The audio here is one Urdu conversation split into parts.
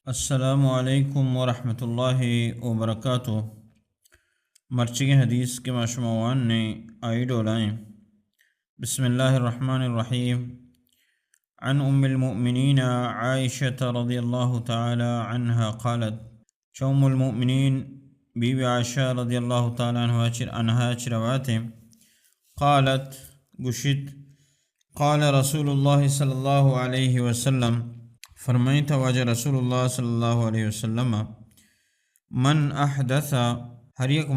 السلام علیکم ورحمۃ اللہ وبرکاتہ۔ مرچی حدیث کے معشومان نے آئی ڈولائیں۔ بسم اللہ الرحمن الرحیم۔ عن ام المؤمنین عائشہ رضی اللہ تعالی عنہ قالت، چوم المؤمنین بی بی عائشہ رضی اللہ تعالی عنہ روایتیں قالت گشت قال رسول اللہ صلی اللہ علیہ وسلم، فرمائیں تھا واجہ رسول اللہ صلی اللہ علیہ وسلم، من احدث ہر یک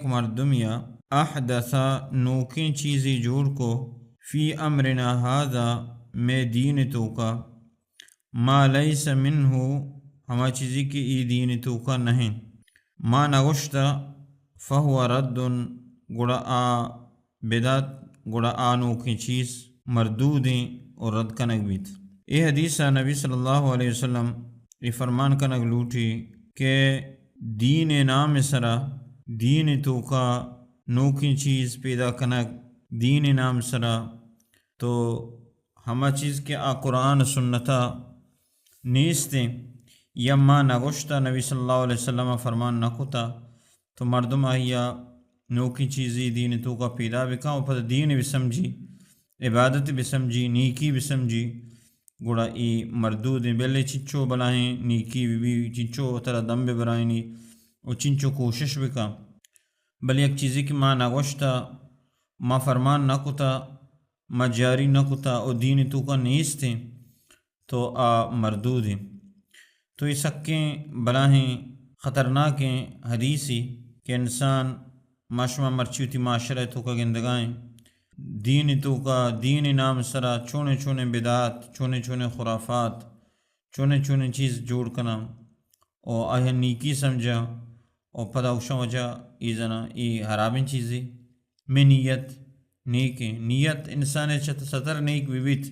مردم یا احدث نوکیں چیزیں جوڑ کو، فی امرنا ھذا میں دین تو کا، ما لیس منہ ہما چیزی کی ای دین تو کا نہیں، ما نگشت فہو رد گڑا آ بدعت گڑا آ نوکیں چیز مردودیں اور رد کنگ بیت۔ یہ حدیث نبی صلی اللہ علیہ وسلم یہ فرمان کنگ لوٹی کہ دین نام سرا دین تو کا نوکی چیز پیدا کنگ دین نام سرا، تو ہما چیز کے آ قرآن سنتا نیستیں یا ما نگوشتا نبی صلی اللہ علیہ وسلم فرمان نکتا، تو مردم آیا نوکی چیزی دین تو کا پیدا بکا اور پتہ دین بھی سمجھی، عبادت بھی سمجھی، نیکی بھی سمجھی، گوڑا ای مردود بیلے چنچو بلائیں نیکی بھی چنچو ترہ دم بھی برائنی اور چنچو کوشش بھی کا، بل یک چیزی کی ما نگوشتا، ما فرمان نہ کتا، ما جاری نہ کتا اور دین تو کا نیستیں، تو آ مردود ہیں۔ تو یہ سکیں بلاہیں خطرناکیں حدیثی کہ انسان معاشمہ مرچیوتی معاشرہ تو کا گندگائیں، دین تو کا دین نام سرا چونے چونے بدعات، چونے چونے خرافات، چونے چونے چیز جوڑ کنا اور آیا نیکی سمجھا اور پدا اوشا وجہ ای زنا ای حرامین چیزی میں نیت نیت انسان ستر نیک بیت،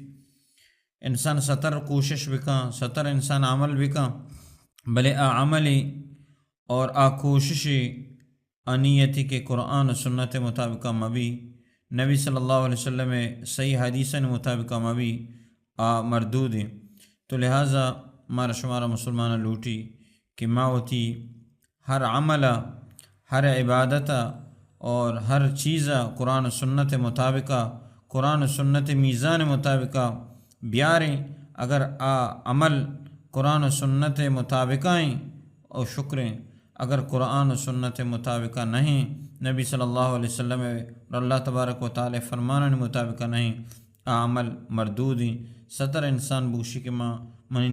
انسان ستر کوشش بکا، ستر انسان عمل بکا، بلے آ عملی اور آ کوششی نیتی کے قرآن و سنت مطابقہ مبی، نبی صلی اللہ علیہ وسلم صحیح حدیث مطابقہ مبی آ مردود ہیں۔ تو لہٰذا مارا شمارا مسلمان لوٹی کہ ماوتی ہر عملہ ہر عبادتہ اور ہر چیزہ قرآن و سنت مطابقہ قرآن و سنت میزان مطابقہ بیاریں، اگر آ عمل قرآن و سنت مطابقائیں اور شکریں، اگر قرآن و سنت مطابقہ نہیں، نبی صلی اللہ علیہ وسلم اور اللہ تبارک و تعالی فرمان مطابقہ نہیں، عمل مردود ہیں۔ ستر انسان بوشی کے ماں